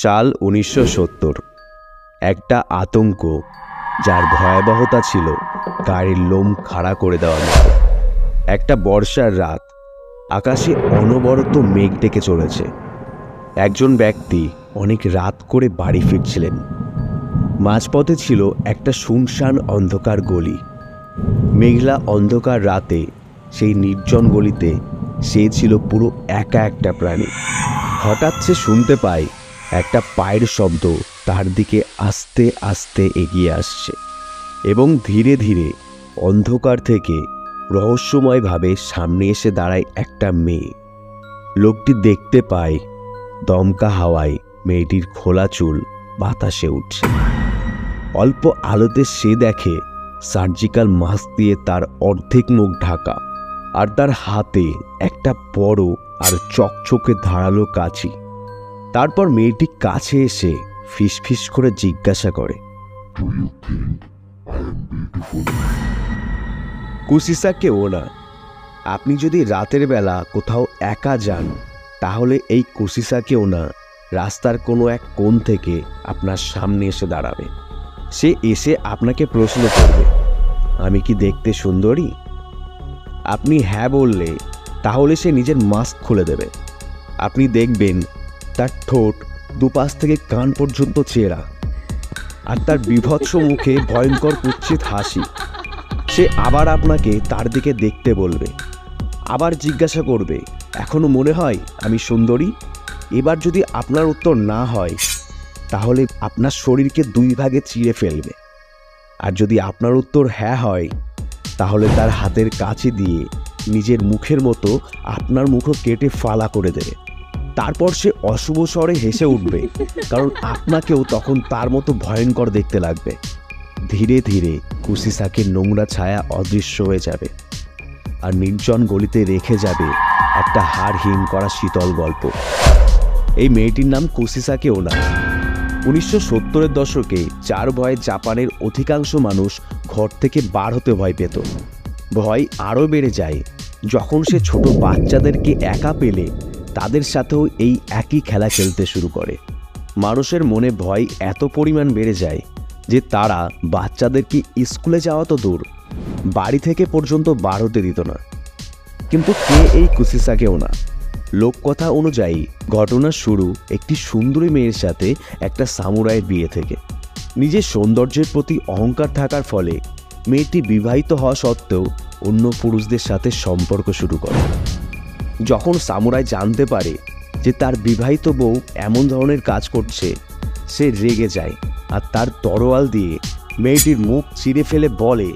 সাল 1970। একটা আতঙ্ক যার ভয়াবহতা ছিল গাড়ির লোম খাড়া করে দেওয়ার মতো। একটা বর্ষার রাত, আকাশে অনবরত মেঘ ডেকে চলেছে। একজন ব্যক্তি অনেক রাত করে বাড়ি ফিরছিলেন। মাঝপথে ছিল একটা শুনশান অন্ধকার গলি। মেঘলা অন্ধকার রাতে সেই নির্জন গলিতে সে ছিল পুরো একা একটা প্রাণী। হঠাৎ সে শুনতে পায় একটা পায়ের শব্দ তার দিকে আস্তে আস্তে এগিয়ে আসছে এবং ধীরে ধীরে অন্ধকার থেকে রহস্যময়ভাবে সামনে এসে দাঁড়ায় একটা মেয়ে। লোকটি দেখতে পায় দমকা হাওয়ায় মেয়েটির খোলা চুল বাতাসে উঠছে। অল্প আলোতে সে দেখে সার্জিক্যাল মাস্ক দিয়ে তার অর্ধেক মুখ ঢাকা, আর তার হাতে একটা বড় আর চকচকে ধারালো কাঁচি। তারপর মেয়েটি কাছে এসে ফিসফিস করে জিজ্ঞাসা করে, কুসিসা কেউ না। আপনি যদি রাতের বেলা কোথাও একা যান তাহলে এই কুসিসা কেউ না রাস্তার কোনো এক কোণ থেকে আপনার সামনে এসে দাঁড়াবে। সে এসে আপনাকে প্রশ্ন করবে, আমি কি দেখতে সুন্দরী? আপনি হ্যাঁ বললে তাহলে সে নিজের মাস্ক খুলে দেবে। আপনি দেখবেন তার ঠোঁট দুপাশ থেকে কান পর্যন্ত চেরা, আর তার বীভৎস মুখে ভয়ঙ্কর কুৎসিত হাসি। সে আবার আপনাকে তার দিকে দেখতে বলবে, আবার জিজ্ঞাসা করবে, এখনো মনে হয় আমি সুন্দরী? এবার যদি আপনার উত্তর না হয় তাহলে আপনার শরীরকে দুই ভাগে চিড়ে ফেলবে। আর যদি আপনার উত্তর হ্যাঁ হয় তাহলে তার হাতের কাছে দিয়ে নিজের মুখের মতো আপনার মুখও কেটে ফালা করে দেবে। তারপর সে অশুভ স্বরে হেসে উঠবে, কারণ আপনাকেও তখন তার মতো ভয়ঙ্কর দেখতে লাগবে। ধীরে ধীরে কুসিসাকে নোংরা ছায়া অদৃশ্য হয়ে যাবে, আর নির্জন গলিতে রেখে যাবে একটা হাড় হিম করা শীতল গল্প। এই মেয়েটির নাম কুসিসা কেউ না। 1970-এর দশকে যার ভয়ে জাপানের অধিকাংশ মানুষ ঘর থেকে বার হতে ভয় পেত। ভয় আরও বেড়ে যায় যখন সে ছোট বাচ্চাদেরকে একা পেলে তাদের সাথেও এই একই খেলা খেলতে শুরু করে। মানুষের মনে ভয় এত পরিমাণ বেড়ে যায় যে তারা বাচ্চাদেরকে স্কুলে যাওয়া তো দূর, বাড়ি থেকে পর্যন্ত বার হতে দিত না। কিন্তু কে এই কুসিসা কেউ না? লোককথা অনুযায়ী ঘটনা শুরু একটি সুন্দরী মেয়ের সাথে একটা সামুরাইয়ের বিয়ে থেকে। নিজের সৌন্দর্যের প্রতি অহংকার থাকার ফলে মেয়েটি বিবাহিত হওয়া সত্ত্বেও অন্য পুরুষদের সাথে সম্পর্ক শুরু করে। যখন সামুরাই জানতে পারে যে তার বিবাহিত বউ এমন ধরনের কাজ করছে, সে রেগে যায় আর তার তরোয়াল দিয়ে মেয়েটির মুখ চিরে ফেলে বলে,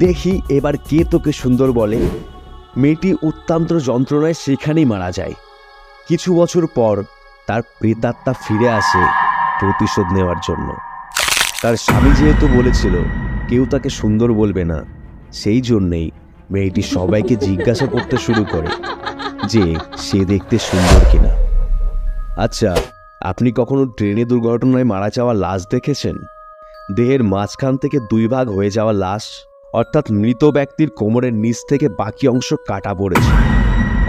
দেখি এবার কে তোকে সুন্দর বলে। মেয়েটি অত্যন্ত যন্ত্রণায় সেখানেই মারা যায়। কিছু বছর পর তার প্রেতাত্মা ফিরে আসে প্রতিশোধ নেওয়ার জন্য। তার স্বামী যেহেতু বলেছিল কেউ তাকে সুন্দর বলবে না, সেই জন্যেই মেয়েটি সবাইকে জিজ্ঞাসা করতে শুরু করে যে সে দেখতে সুন্দর কিনা। আচ্ছা, আপনি কখনো ট্রেনে দুর্ঘটনায় মারা যাওয়া লাশ দেখেছেন? দেহের মাঝখান থেকে দুই ভাগ হয়ে যাওয়া লাশ, অর্থাৎ মৃত ব্যক্তির কোমরের নিচ থেকে বাকি অংশ কাটা পড়েছে।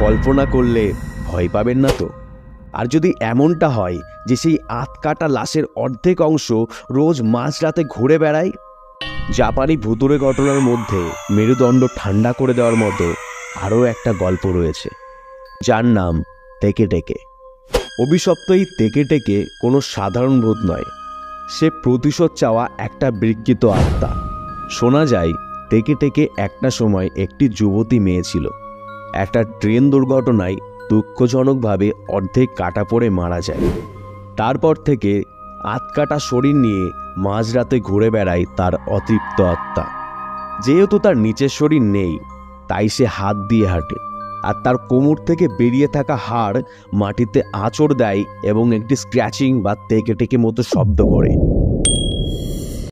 কল্পনা করলে ভয় পাবেন না তো? আর যদি এমনটা হয় যে সেই আধকাটা লাশের অর্ধেক অংশ রোজ মাঝরাতে ঘুরে বেড়ায়? জাপানি ভুতুড়ে ঘটনার মধ্যে মেরুদণ্ড ঠান্ডা করে দেওয়ার মতো আরও একটা গল্প রয়েছে, যার নাম টেকে টেকে। অভিশপ্ত এই টেকে টেকে কোনো সাধারণ ভূত নয়, সে প্রতিশোধ চাওয়া একটা বিকৃত আত্মা। শোনা যায় টেকে টেকে একটা সময় একটি যুবতী মেয়ে ছিল। একটা ট্রেন দুর্ঘটনায় দুঃখজনকভাবে অর্ধেক কাটা পড়ে মারা যায়। তারপর থেকে আধকাটা শরীর নিয়ে মাঝরাতে ঘুরে বেড়ায় তার অতৃপ্ত আত্মা। যেহেতু তার নিচের শরীর নেই, তাই সে হাত দিয়ে হাঁটে, আর তার কোমর থেকে বেরিয়ে থাকা হাড় মাটিতে আঁচড় দেয় এবং একটি স্ক্র্যাচিং বা টেকে টেকে মতো শব্দ করে।